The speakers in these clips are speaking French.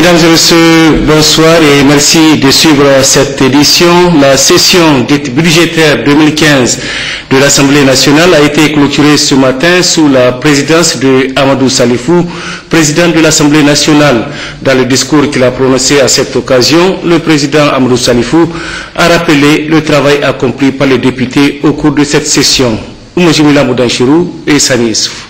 Mesdames et messieurs, bonsoir et merci de suivre cette édition. La session budgétaire 2015 de l'Assemblée nationale a été clôturée ce matin sous la présidence de Amadou Salifou, président de l'Assemblée nationale. Dans le discours qu'il a prononcé à cette occasion, le président Amadou Salifou a rappelé le travail accompli par les députés au cours de cette session. Oumojimila Moudanchirou et Sani Issouf.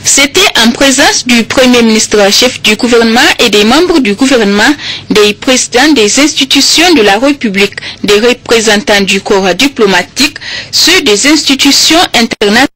C'était en présence du Premier ministre chef du gouvernement et des membres du gouvernement, des présidents des institutions de la République, des représentants du corps diplomatique, ceux des institutions internationales,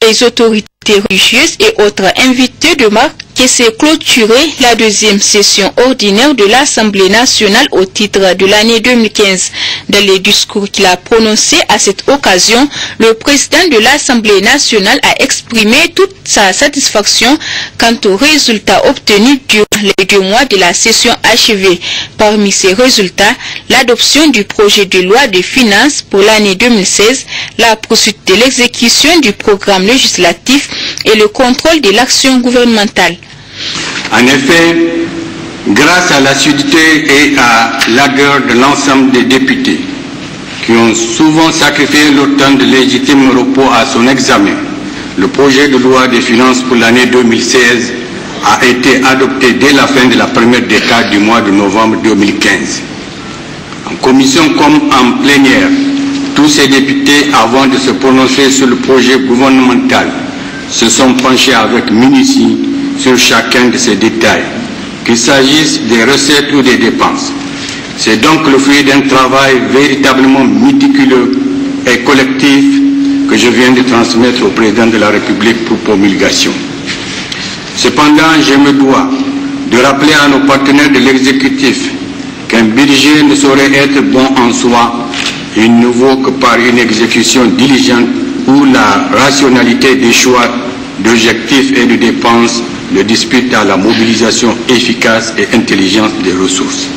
des autorités religieuses et autres invités de marque qui s'est clôturée la deuxième session ordinaire de l'Assemblée nationale au titre de l'année 2015. Dans les discours qu'il a prononcés à cette occasion, le président de l'Assemblée nationale a exprimé toute sa satisfaction quant aux résultats obtenus durant les 2 mois de la session achevée. Parmi ces résultats, l'adoption du projet de loi de finances pour l'année 2016, la poursuite de l'exécution du programme législatif et le contrôle de l'action gouvernementale. En effet, grâce à l'assiduité et à l'ardeur de l'ensemble des députés, qui ont souvent sacrifié leur temps de légitime repos à son examen, le projet de loi de finances pour l'année 2016 a été adopté dès la fin de la première décade du mois de novembre 2015. En commission comme en plénière, tous ces députés, avant de se prononcer sur le projet gouvernemental, se sont penchés avec minutie sur chacun de ces détails, qu'il s'agisse des recettes ou des dépenses. C'est donc le fruit d'un travail véritablement méticuleux et collectif que je viens de transmettre au président de la République pour promulgation. Cependant, je me dois de rappeler à nos partenaires de l'exécutif qu'un budget ne saurait être bon en soi, il ne vaut que par une exécution diligente où la rationalité des choix d'objectifs et de dépenses le dispute à la mobilisation efficace et intelligente des ressources.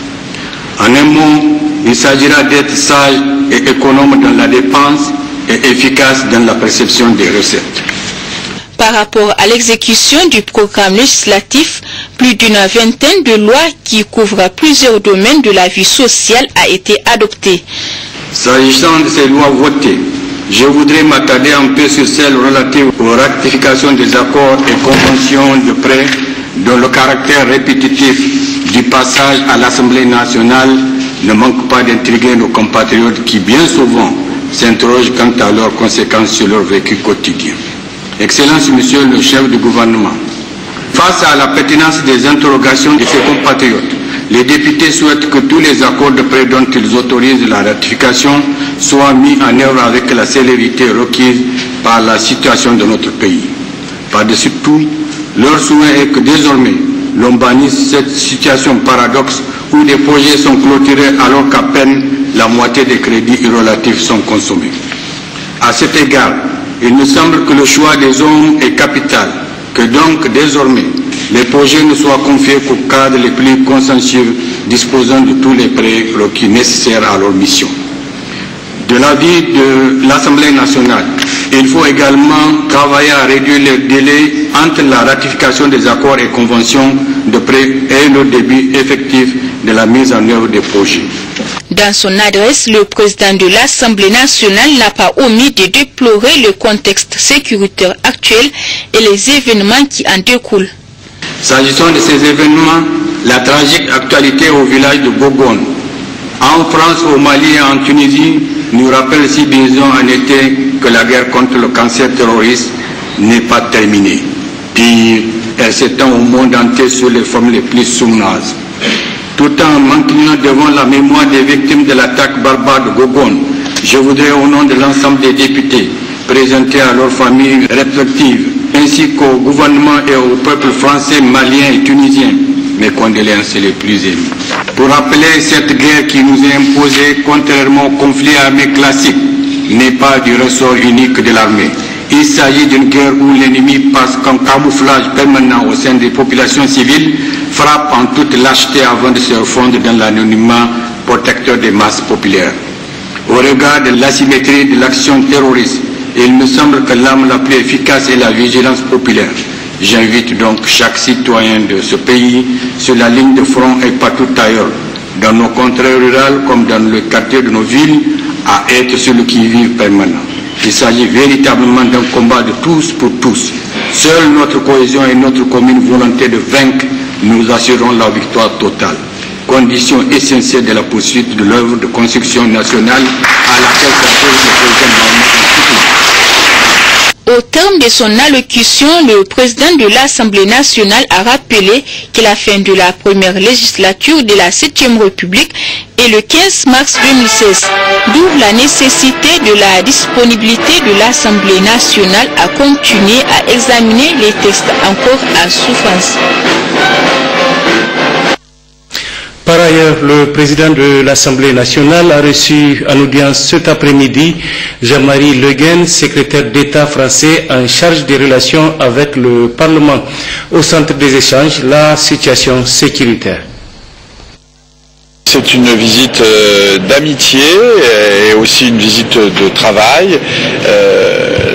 En un mot, il s'agira d'être sage et économe dans la dépense et efficace dans la perception des recettes. Par rapport à l'exécution du programme législatif, plus d'une vingtaine de lois qui couvrent plusieurs domaines de la vie sociale a été adoptée. S'agissant de ces lois votées, je voudrais m'attarder un peu sur celles relatives aux ratifications des accords et conventions de prêt dont le caractère répétitif du passage à l'Assemblée nationale ne manque pas d'intriguer nos compatriotes qui bien souvent s'interrogent quant à leurs conséquences sur leur vécu quotidien. Excellence, Monsieur le chef du gouvernement, face à la pertinence des interrogations de ces compatriotes, les députés souhaitent que tous les accords de prêt dont ils autorisent la ratification soient mis en œuvre avec la célérité requise par la situation de notre pays. Par-dessus tout, leur souhait est que désormais, l'on bannisse cette situation paradoxe où des projets sont clôturés alors qu'à peine la moitié des crédits relatifs sont consommés. À cet égard, il me semble que le choix des hommes est capital, que donc désormais, les projets ne soient confiés qu'aux cadres les plus consensueux disposant de tous les prérequis nécessaires à leur mission. De l'avis de l'Assemblée nationale, il faut également travailler à réduire les délais entre la ratification des accords et conventions de prêt et le début effectif de la mise en œuvre des projets. Dans son adresse, le président de l'Assemblée nationale n'a pas omis de déplorer le contexte sécuritaire actuel et les événements qui en découlent. S'agissant de ces événements, la tragique actualité au village de Gogone, en France, au Mali et en Tunisie, nous rappelle si besoin en était que la guerre contre le cancer terroriste n'est pas terminée. Pire, elle s'étend au monde entier sur les formes les plus sournoises. Tout en m'inclinant devant la mémoire des victimes de l'attaque barbare de Gogone, je voudrais au nom de l'ensemble des députés présenter à leurs familles respectives, ainsi qu'au gouvernement et au peuple français, malien et tunisien, mes condoléances les plus émues. Pour rappeler cette guerre qui nous est imposée, contrairement au conflit armé classique, n'est pas du ressort unique de l'armée. Il s'agit d'une guerre où l'ennemi passe comme camouflage permanent au sein des populations civiles, frappe en toute lâcheté avant de se fondre dans l'anonymat protecteur des masses populaires. Au regard de l'asymétrie de l'action terroriste, il me semble que l'arme la plus efficace est la vigilance populaire. J'invite donc chaque citoyen de ce pays sur la ligne de front et partout ailleurs, dans nos contrées rurales comme dans le quartier de nos villes, à être sur le qui-vive permanent. Il s'agit véritablement d'un combat de tous pour tous. Seule notre cohésion et notre commune volonté de vaincre nous assureront la victoire totale. Condition essentielle de la poursuite de l'œuvre de construction nationale à laquelle s'appelle le président Au terme de son allocution, le président de l'Assemblée nationale a rappelé que la fin de la première législature de la 7e République est le 15 mars 2016, d'où la nécessité de la disponibilité de l'Assemblée nationale à continuer à examiner les textes encore à souffrance. Par ailleurs, le président de l'Assemblée nationale a reçu en audience cet après-midi Jean-Marie Le Guen, secrétaire d'État français en charge des relations avec le Parlement. Au centre des échanges, la situation sécuritaire. C'est une visite d'amitié et aussi une visite de travail.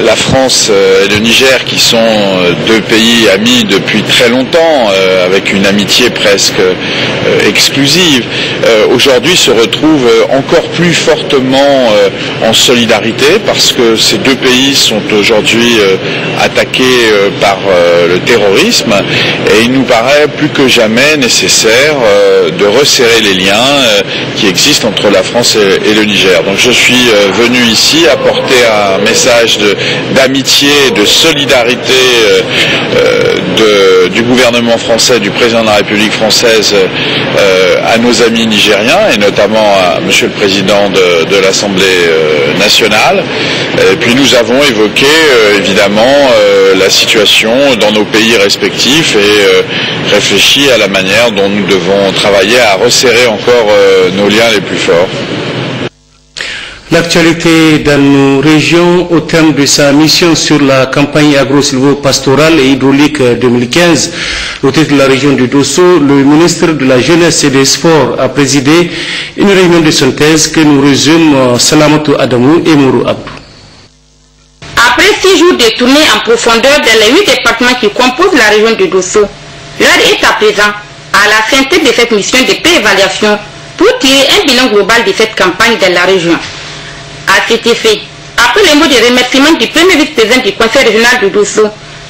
La France et le Niger, qui sont deux pays amis depuis très longtemps, avec une amitié presque exclusive, aujourd'hui se retrouvent encore plus fortement en solidarité parce que ces deux pays sont aujourd'hui attaqués par le terrorisme et il nous paraît plus que jamais nécessaire de resserrer les liens qui existent entre la France et le Niger. Donc je suis venu ici apporter un message d'amitié et de solidarité du gouvernement français, du président de la République française à nos amis nigériens et notamment à Monsieur le Président de l'Assemblée nationale. Et puis nous avons évoqué évidemment la situation dans nos pays respectifs et réfléchi à la manière dont nous devons travailler à resserrer encore nos liens les plus forts. L'actualité dans nos régions au terme de sa mission sur la campagne agro-silvo-pastorale et hydraulique 2015 au titre de la région du Dosso, le ministre de la Jeunesse et des Sports a présidé une réunion de synthèse que nous résument Salamatou Adamou et Mourou Abdou. Après 6 jours de tournée en profondeur dans les 8 départements qui composent la région du Dosso, l'heure est à présent à la synthèse de cette mission de pré-évaluation pour tirer un bilan global de cette campagne dans la région. À cet effet, après les mots de remerciement du premier vice-président du conseil régional du Dosso,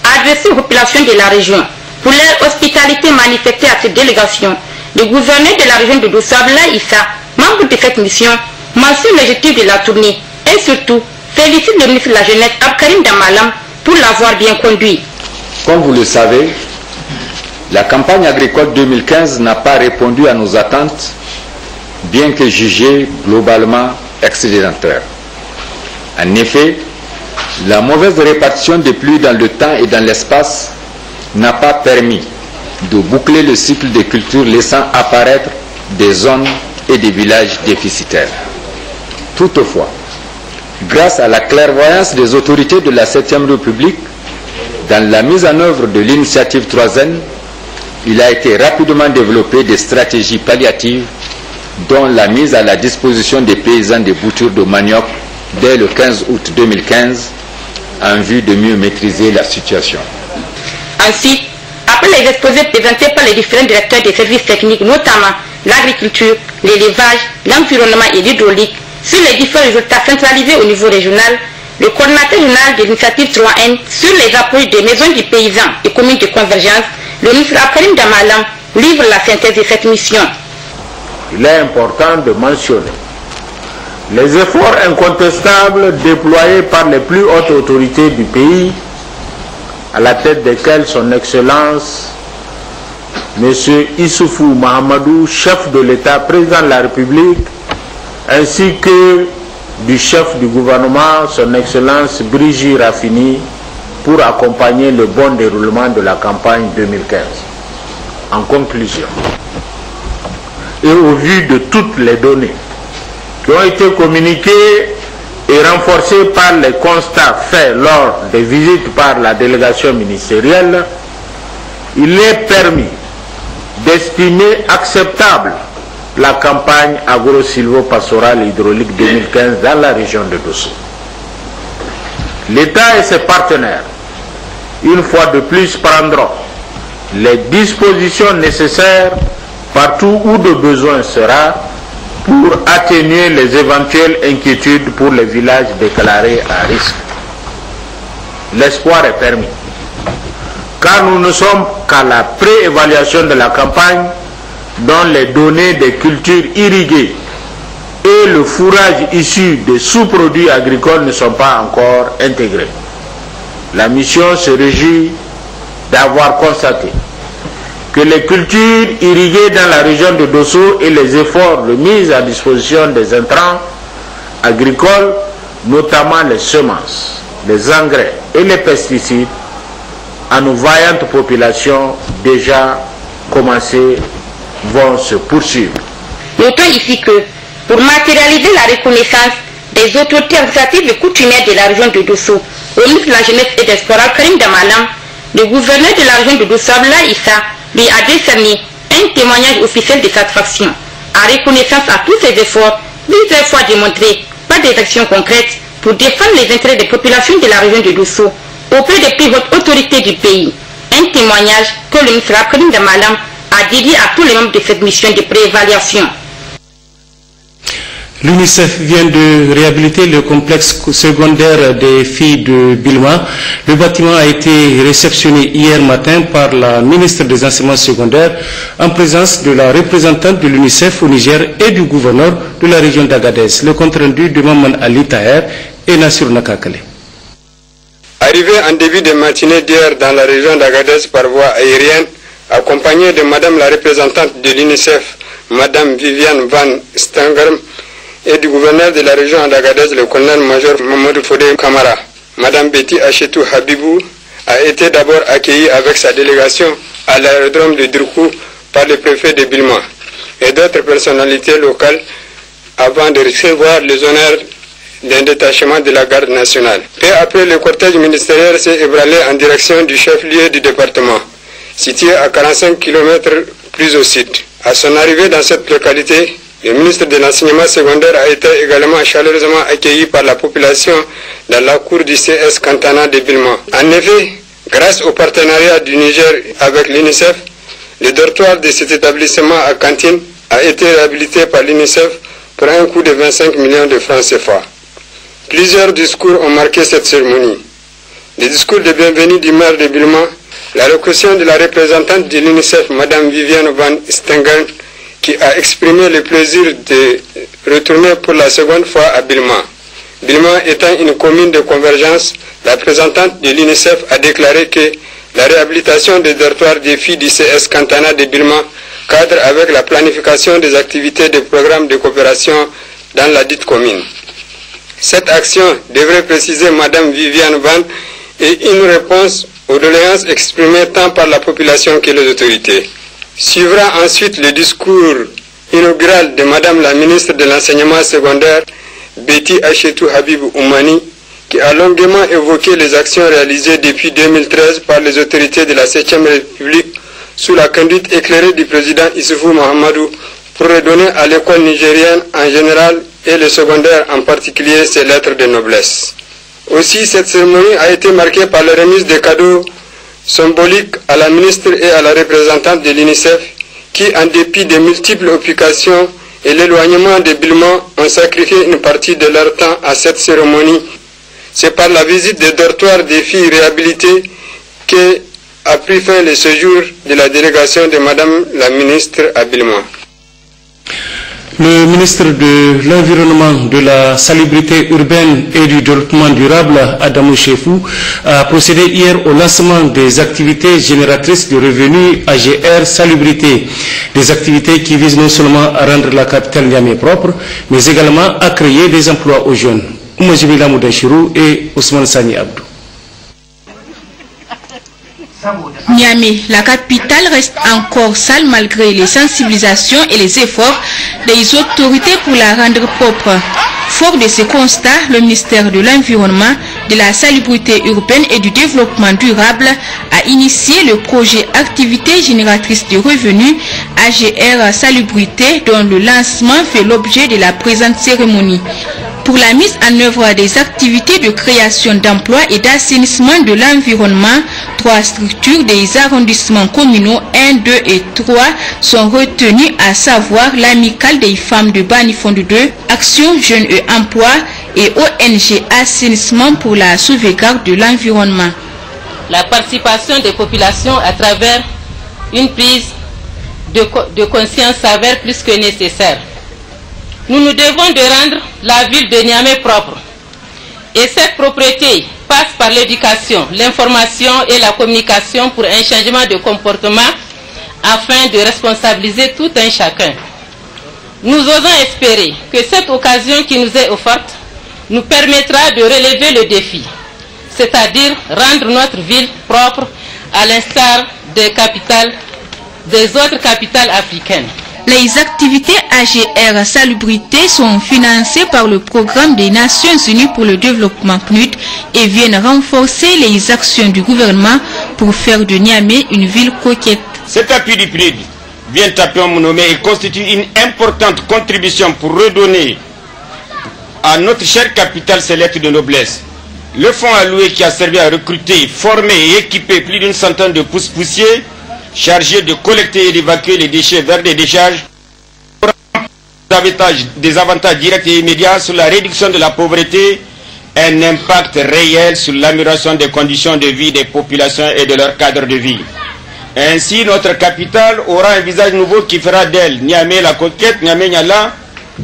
adressé aux populations de la région pour leur hospitalité manifestée à cette délégation, le gouverneur de la région de Dosso, Abdoulaye Issa, membre de cette mission, mentionne l'objectif de la tournée et surtout félicite le ministre de la Jeunesse, Abkarim Damalam, pour l'avoir bien conduit. Comme vous le savez, la campagne agricole 2015 n'a pas répondu à nos attentes, bien que jugée globalement excédentaire. En effet, la mauvaise répartition des pluies dans le temps et dans l'espace n'a pas permis de boucler le cycle des cultures, laissant apparaître des zones et des villages déficitaires. Toutefois, grâce à la clairvoyance des autorités de la 7e République, dans la mise en œuvre de l'initiative 3N, il a été rapidement développé des stratégies palliatives, dont la mise à la disposition des paysans des boutures de manioc dès le 15 août 2015, en vue de mieux maîtriser la situation. Ensuite, après les exposés présentés par les différents directeurs des services techniques, notamment l'agriculture, l'élevage, l'environnement et l'hydraulique, sur les différents résultats centralisés au niveau régional, le coordinateur général de l'initiative 3N sur les appuis des maisons du paysan et communes de convergence, le ministre Abkarim Damalam, livre la synthèse de cette mission. Il est important de mentionner les efforts incontestables déployés par les plus hautes autorités du pays, à la tête desquelles son Excellence M. Issoufou Mahamadou, chef de l'État, président de la République, ainsi que du chef du gouvernement, son Excellence Brigitte Raffini, pour accompagner le bon déroulement de la campagne 2015. En conclusion, et au vu de toutes les données qui ont été communiquées et renforcées par les constats faits lors des visites par la délégation ministérielle, il est permis d'estimer acceptable la campagne agro-silvo-pastorale hydraulique 2015 dans la région de Dosso. L'État et ses partenaires une fois de plus, prendront les dispositions nécessaires partout où de besoin sera pour atténuer les éventuelles inquiétudes pour les villages déclarés à risque. L'espoir est permis, car nous ne sommes qu'à la pré-évaluation de la campagne dont les données des cultures irriguées et le fourrage issu des sous-produits agricoles ne sont pas encore intégrés. La mission se réjouit d'avoir constaté que les cultures irriguées dans la région de Dosso et les efforts de mise à disposition des intrants agricoles, notamment les semences, les engrais et les pesticides, à nos vaillantes populations déjà commencées, vont se poursuivre. Notons ici que, pour matérialiser la reconnaissance des autorités administratives et coutumières de la région de Dosso, au ministre de la Jeunesse et des Sports, Karim Damalam, le gouverneur de la région de Dosso, Abla Issa, lui a décerné un témoignage officiel de satisfaction, en reconnaissance à tous ses efforts, plusieurs fois démontrés par des actions concrètes pour défendre les intérêts des populations de la région de Dosso auprès des plus hautes autorités du pays. Un témoignage que le ministre Karim Damalam a dédié à tous les membres de cette mission de préévaluation. L'UNICEF vient de réhabiliter le complexe secondaire des filles de Bilma. Le bâtiment a été réceptionné hier matin par la ministre des Enseignements secondaires en présence de la représentante de l'UNICEF au Niger et du gouverneur de la région d'Agadez. Le compte rendu de Maman Ali Taher et Nassir Nakakale. Arrivé en début de matinée d'hier dans la région d'Agadez par voie aérienne, accompagné de Madame la représentante de l'UNICEF, Madame Viviane Van Stangerm, et du gouverneur de la région d'Agadez, le colonel-major Mamadou Fodé Kamara. Madame Betty Achetou Habibou a été d'abord accueillie avec sa délégation à l'aérodrome de Durkou par le préfet de Bilma et d'autres personnalités locales avant de recevoir les honneurs d'un détachement de la garde nationale. Peu après, le cortège ministériel s'est ébranlé en direction du chef-lieu du département, situé à 45 km plus au sud. À son arrivée dans cette localité, le ministre de l'enseignement secondaire a été également chaleureusement accueilli par la population dans la cour du CS Cantana de Bilma. En effet, grâce au partenariat du Niger avec l'UNICEF, le dortoir de cet établissement à Cantine a été réhabilité par l'UNICEF pour un coût de 25 millions de francs CFA. Plusieurs discours ont marqué cette cérémonie. Le discours de bienvenue du maire de Bilma, la locution de la représentante de l'UNICEF, Mme Viviane Van Stengen, qui a exprimé le plaisir de retourner pour la seconde fois à Bilma. Bilma étant une commune de convergence, la représentante de l'UNICEF a déclaré que la réhabilitation des dortoirs des filles du CS Cantana de Bilma cadre avec la planification des activités des programmes de coopération dans la dite commune. Cette action, devrait préciser Mme Viviane Van, est une réponse aux doléances exprimées tant par la population que les autorités. Suivra ensuite le discours inaugural de Madame la ministre de l'Enseignement secondaire, Betty Achetou Habib Oumani, qui a longuement évoqué les actions réalisées depuis 2013 par les autorités de la 7e République sous la conduite éclairée du président Issoufou Mahamadou pour redonner à l'école nigérienne en général et le secondaire en particulier ses lettres de noblesse. Aussi, cette cérémonie a été marquée par la remise de cadeaux symbolique à la ministre et à la représentante de l'UNICEF qui, en dépit des multiples occupations et l'éloignement de Bilma, ont sacrifié une partie de leur temps à cette cérémonie. C'est par la visite des dortoirs des filles réhabilitées qu'a pris fin le séjour de la délégation de Madame la ministre à Bilma. Le ministre de l'Environnement, de la Salubrité urbaine et du Développement durable, Adamou Chefou, a procédé hier au lancement des activités génératrices de revenus AGR Salubrité. Des activités qui visent non seulement à rendre la capitale Niamey propre, mais également à créer des emplois aux jeunes. Oumajibila Moudachirou et Ousmane Sani Abdou. Niamey, la capitale, reste encore sale malgré les sensibilisations et les efforts des autorités pour la rendre propre. Fort de ces constats, le ministère de l'Environnement, de la Salubrité urbaine et du Développement durable a initié le projet Activité génératrice de revenus AGR Salubrité, dont le lancement fait l'objet de la présente cérémonie. pour la mise en œuvre des activités de création d'emplois et d'assainissement de l'environnement. 3 structures des arrondissements communaux 1, 2 et 3 sont retenues, à savoir l'Amicale des femmes de Banifondu 2, Action Jeunes et Emploi et ONG Assainissement pour la sauvegarde de l'environnement. La participation des populations à travers une prise de conscience s'avère plus que nécessaire. Nous nous devons de rendre la ville de Niamey propre. Et cette propreté passe par l'éducation, l'information et la communication pour un changement de comportement afin de responsabiliser tout un chacun. Nous osons espérer que cette occasion qui nous est offerte nous permettra de relever le défi, c'est-à-dire rendre notre ville propre à l'instar des autres capitales africaines. Les activités AGR Salubrité sont financées par le programme des Nations Unies pour le développement PNUD et viennent renforcer les actions du gouvernement pour faire de Niamey une ville coquette. Cet appui du PNUD vient à point nommé et constitue une importante contribution pour redonner à notre chère capitale ses lettres de noblesse. Le fonds alloué qui a servi à recruter, former et équiper plus d'une centaine de poussiers chargés de collecter et d'évacuer les déchets vers des décharges, des avantages directs et immédiats sur la réduction de la pauvreté, un impact réel sur l'amélioration des conditions de vie des populations et de leur cadre de vie. Ainsi, notre capitale aura un visage nouveau qui fera d'elle Niamey la coquette, Niamey Niala,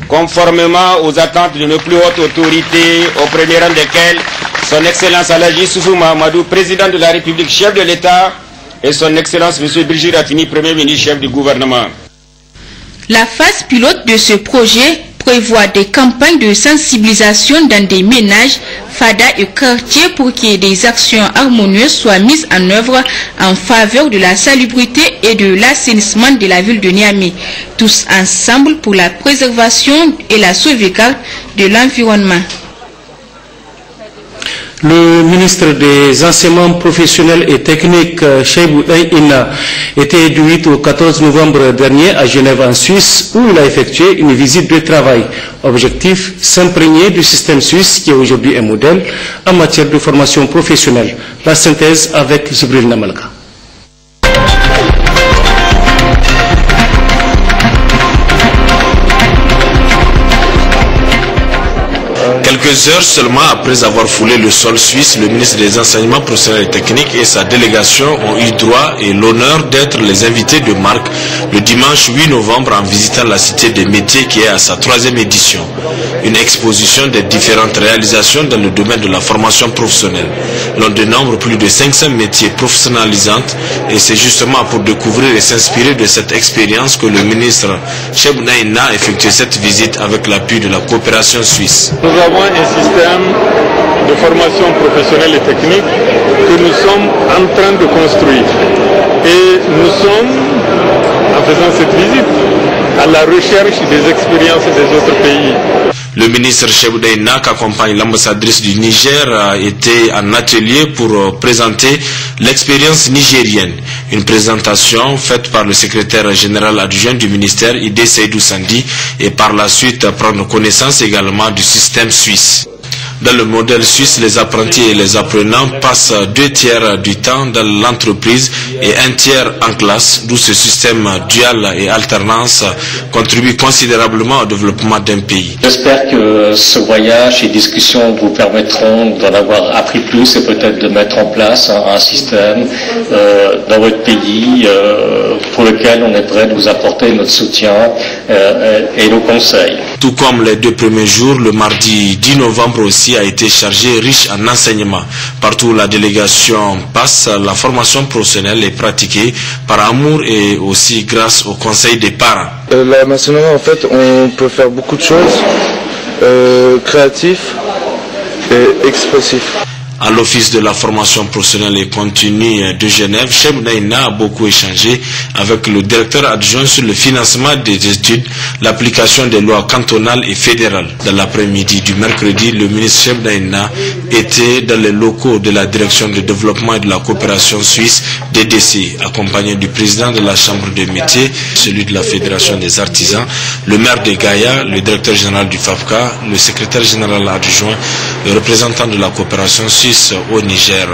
conformément aux attentes de nos plus hautes autorités, au premier rang desquelles son Excellence Alaji Soufou Mahamadou, président de la République, chef de l'État, et son Excellence M. Brigitte Rattini, Premier ministre, chef du gouvernement. La phase pilote de ce projet prévoit des campagnes de sensibilisation dans des ménages, fadas et quartiers pour que des actions harmonieuses soient mises en œuvre en faveur de la salubrité et de l'assainissement de la ville de Niamey, tous ensemble pour la préservation et la sauvegarde de l'environnement. Le ministre des Enseignements professionnels et techniques, Cheibou Inna, était du 8 au 14 novembre dernier à Genève en Suisse, où il a effectué une visite de travail. Objectif, s'imprégner du système suisse qui est aujourd'hui un modèle en matière de formation professionnelle. La synthèse avec Jibril Namalka. Quelques heures seulement après avoir foulé le sol suisse, le ministre des Enseignements professionnels et techniques et sa délégation ont eu droit et l'honneur d'être les invités de marque le dimanche 8 novembre en visitant la Cité des métiers qui est à sa 3e édition. Une exposition des différentes réalisations dans le domaine de la formation professionnelle. L'on dénombre plus de 500 métiers professionnalisants et c'est justement pour découvrir et s'inspirer de cette expérience que le ministre Cheibou Inna a effectué cette visite avec l'appui de la coopération suisse. Nous avons un système de formation professionnelle et technique que nous sommes en train de construire. Et nous sommes, en faisant cette visite, à la recherche des expériences des autres pays. Le ministre Cheibou Inna, qui accompagne l'ambassadrice du Niger, a été en atelier pour présenter l'expérience nigérienne. Une présentation faite par le secrétaire général adjoint du ministère, Idé Seydou Sandi, et par la suite prendre connaissance également du système suisse. Dans le modèle suisse, les apprentis et les apprenants passent 2/3 du temps dans l'entreprise et 1/3 en classe, d'où ce système dual et alternance contribue considérablement au développement d'un pays. J'espère que ce voyage et discussions vous permettront d'en avoir appris plus et peut-être de mettre en place un système dans votre pays pour lequel on est prêt de vous apporter notre soutien et nos conseils. Tout comme les 2 premiers jours, le mardi 10 novembre aussi a été chargé, riche en enseignements. Partout où la délégation passe, la formation professionnelle est pratiquée par amour et aussi grâce au conseil des parents. L'enseignement, en fait, on peut faire beaucoup de choses, créatifs et expressifs. À l'Office de la formation professionnelle et continue de Genève, Cheikh Bouna a beaucoup échangé avec le directeur adjoint sur le financement des études, l'application des lois cantonales et fédérales. Dans l'après-midi du mercredi, le ministre Cheikh Bouna était dans les locaux de la Direction de développement et de la coopération suisse DDC, accompagné du président de la Chambre des métiers, celui de la Fédération des artisans, le maire de Gaïa, le directeur général du FAPCA, le secrétaire général adjoint, le représentant de la coopération suisse au Niger.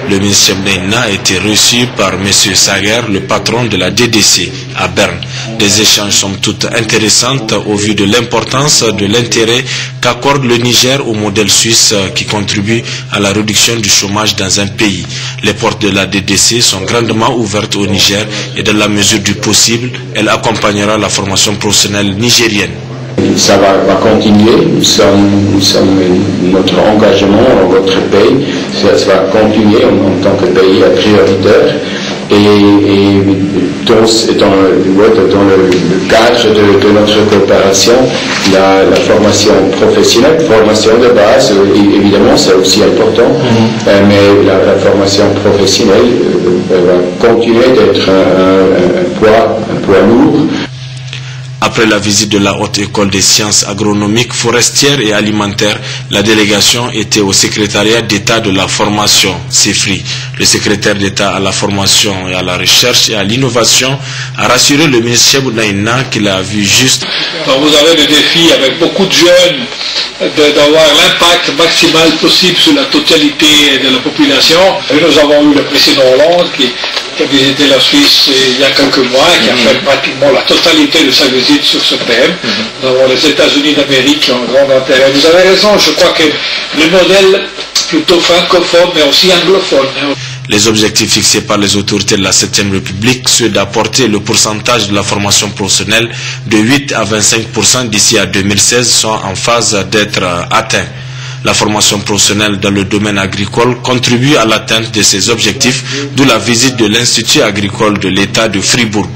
Le ministre Cheikh Bouna a été reçu par M. Sager, le patron de la DDC à Berne. Des échanges somme toute intéressantes au vu de l'importance de l'intérêt qu'accorde le Niger au modèle suisse qui contribue à la réduction du chômage dans un pays. Les portes de la DDC sont grandement ouvertes au Niger et dans la mesure du possible, elle accompagnera la formation professionnelle nigérienne. Ça va continuer, notre engagement dans votre pays, ça va continuer en tant que pays prioritaire et dans le cadre de notre coopération, la formation professionnelle, formation de base, évidemment c'est aussi important, mais la formation professionnelle va continuer d'être un poids lourd. Après la visite de la Haute École des sciences agronomiques, forestières et alimentaires, la délégation était au secrétariat d'État de la formation, CEFRI. Le secrétaire d'État à la formation et à la recherche et à l'innovation a rassuré le ministre Cheikh Bouna qu'il a vu juste. Donc vous avez le défi avec beaucoup de jeunes d'avoir l'impact maximal possible sur la totalité de la population. Et nous avons eu le président Hollande qui a visité la Suisse il y a quelques mois, qui a fait pratiquement la totalité de sa visite sur ce thème. Nous avons les États-Unis d'Amérique qui ont un grand intérêt. Vous avez raison, je crois que le modèle plutôt francophone, mais aussi anglophone. Les objectifs fixés par les autorités de la 7e République, ceux d'apporter le pourcentage de la formation professionnelle de 8 à 25% d'ici à 2016, sont en phase d'être atteints. La formation professionnelle dans le domaine agricole contribue à l'atteinte de ces objectifs, d'où la visite de l'Institut agricole de l'État de Fribourg.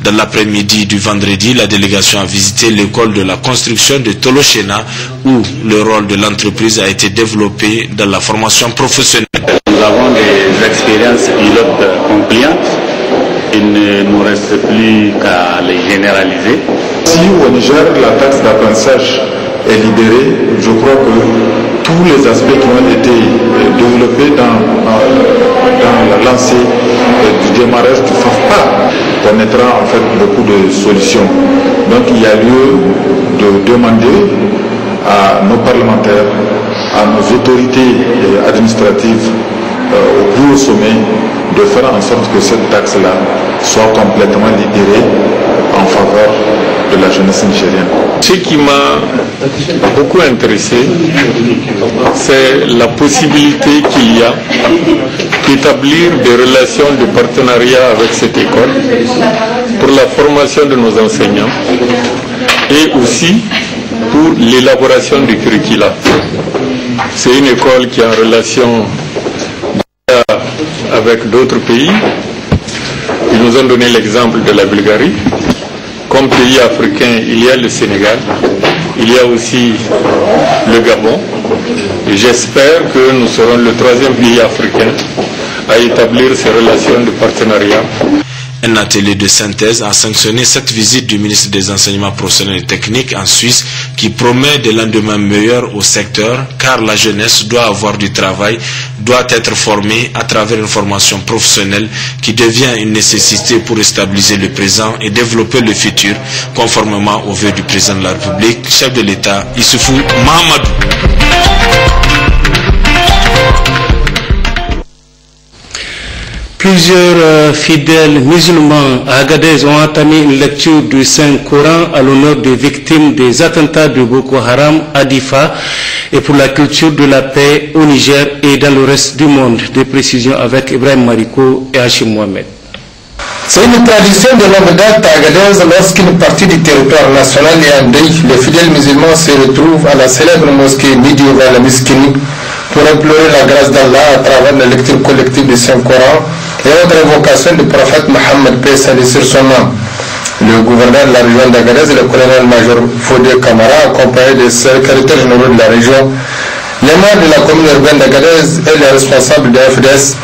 Dans l'après-midi du vendredi, la délégation a visité l'école de la construction de Tolochena, où le rôle de l'entreprise a été développé dans la formation professionnelle. Nous avons des expériences pilotes concluantes. Il ne nous reste plus qu'à les généraliser. Si au Niger, la taxe d'apprentissage est libérée, je crois que tous les aspects qui ont été développés dans la lancée du démarrage du FAFPA connaîtra en fait beaucoup de solutions. Donc il y a lieu de demander à nos parlementaires, à nos autorités administratives au plus haut sommet de faire en sorte que cette taxe-là soit complètement libérée en faveur de la jeunesse nigérienne. Ce qui m'a beaucoup intéressé, c'est la possibilité qu'il y a d'établir des relations de partenariat avec cette école pour la formation de nos enseignants et aussi pour l'élaboration du curricula. C'est une école qui est en relation avec d'autres pays. Ils nous ont donné l'exemple de la Bulgarie. Comme pays africain, il y a le Sénégal, il y a aussi le Gabon. Et j'espère que nous serons le 3e pays africain à établir ces relations de partenariat. Un atelier de synthèse a sanctionné cette visite du ministre des Enseignements professionnels et techniques en Suisse qui promet des lendemains meilleurs au secteur car la jeunesse doit avoir du travail, doit être formée à travers une formation professionnelle qui devient une nécessité pour stabiliser le présent et développer le futur conformément aux vœux du président de la République, chef de l'État, Issoufou Mahamadou. Plusieurs fidèles musulmans à Agadez ont entamé une lecture du Saint-Coran à l'honneur des victimes des attentats de Boko Haram à Difa et pour la culture de la paix au Niger et dans le reste du monde. Des précisions avec Ibrahim Mariko et Hachim Mohamed. C'est une tradition de longue date à Agadez. Lorsqu'une partie du territoire national est en deuil, les fidèles musulmans se retrouvent à la célèbre mosquée médiévale Miskini pour implorer la grâce d'Allah à travers la lecture collective du Saint-Coran et autres invocations du prophète Mohammed, paix salut sur son nom. Le gouverneur de la région d'Agadez, le colonel-major Fodé Kamara, accompagné des secrétaires généraux de la région, Les maires de la commune urbaine d'Agadez et les responsables de FDS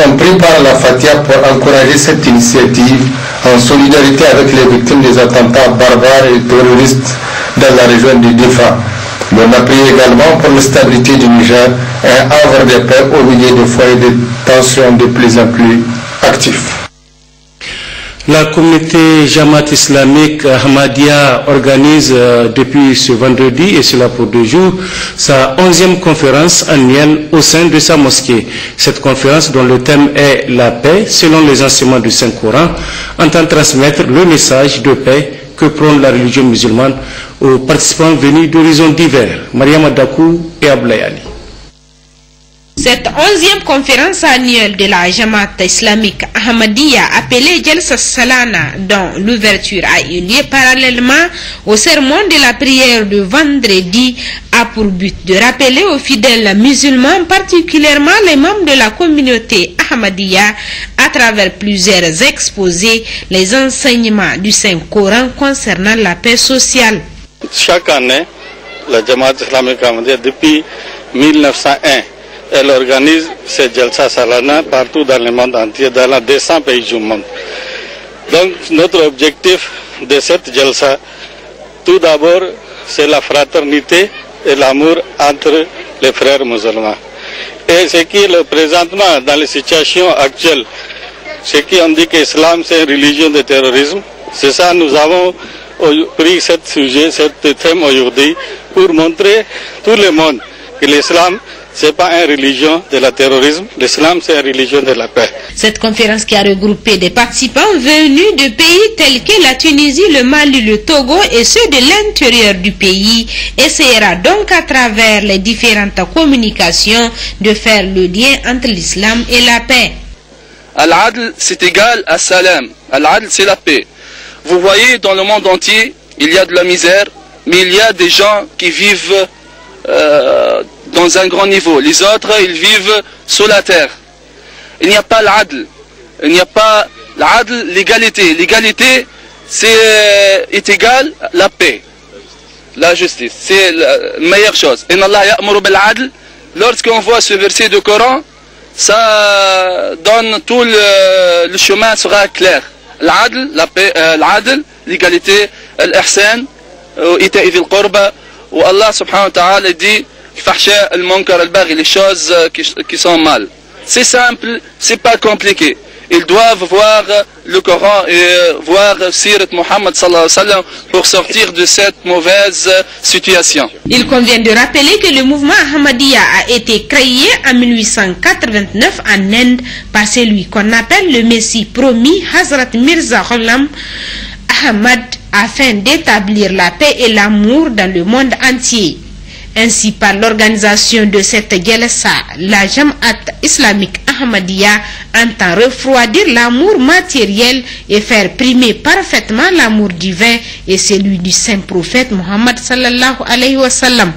ont pris part à la Fatia pour encourager cette initiative en solidarité avec les victimes des attentats barbares et terroristes dans la région du Difa. On a prié également pour la stabilité du Niger et un havre de paix au milieu de foyers de tension de plus en plus actifs. La communauté Jamaat islamique Ahmadiyya organise depuis ce vendredi, et cela pour 2 jours, sa 11e conférence annuelle au sein de sa mosquée. Cette conférence, dont le thème est la paix, selon les enseignements du Saint-Coran, entend transmettre le message de paix que prône la religion musulmane aux participants venus d'horizons divers. Mariam Dakou et Ablayali. Cette 11e conférence annuelle de la Jamaat islamique Ahmadiyya, appelée Jalsa Salana, dont l'ouverture a eu lieu parallèlement au sermon de la prière de vendredi, a pour but de rappeler aux fidèles musulmans, particulièrement les membres de la communauté Ahmadiyya, à travers plusieurs exposés, les enseignements du Saint-Coran concernant la paix sociale. Chaque année, la Jamaat islamique Ahmadiyya, depuis 1901, elle organise ces Jalsa Salana partout dans le monde entier, dans les 200 pays du monde. Donc notre objectif de cette Jalsa, tout d'abord, c'est la fraternité et l'amour entre les frères musulmans. Et ce qui est présentement dans les situations actuelles, ce qui on dit que l'islam c'est une religion de terrorisme, c'est ça nous avons pris ce sujet, ce thème aujourd'hui pour montrer tout le monde que l'islam c'est pas une religion de la terrorisme, l'islam c'est une religion de la paix. Cette conférence qui a regroupé des participants venus de pays tels que la Tunisie, le Mali, le Togo et ceux de l'intérieur du pays essaiera donc à travers les différentes communications de faire le lien entre l'islam et la paix. Al-Adl c'est égal à Salam, Al-Adl c'est la paix. Vous voyez dans le monde entier, il y a de la misère, mais il y a des gens qui vivent dans un grand niveau. Les autres, ils vivent sous la terre. Il n'y a pas l'adl. Il n'y a pas l'adl, l'égalité. L'égalité, est égal à la paix, la justice. C'est la meilleure chose. Inna Allah ya'muru bil adl. Lorsqu'on voit ce verset du Coran, ça donne tout le chemin sera clair. L'adl, la paix, l'adl, l'égalité, l'ihsan, ita'i dhil qurba. Où Allah subhanahu wa ta'ala dit les choses qui sont mal. C'est simple, c'est pas compliqué. Ils doivent voir le Coran et voir Sirat Muhammad sallallahu alayhi wa sallam pour sortir de cette mauvaise situation. Il convient de rappeler que le mouvement Ahmadiyya a été créé en 1889 en Inde par celui qu'on appelle le Messie promis, Hazrat Mirza Ghulam Ahmad, afin d'établir la paix et l'amour dans le monde entier. Ainsi, par l'organisation de cette Jalsa, la Jamaat islamique Ahmadiyya entend refroidir l'amour matériel et faire primer parfaitement l'amour divin et celui du saint prophète Muhammad sallallahu alayhi wa sallam.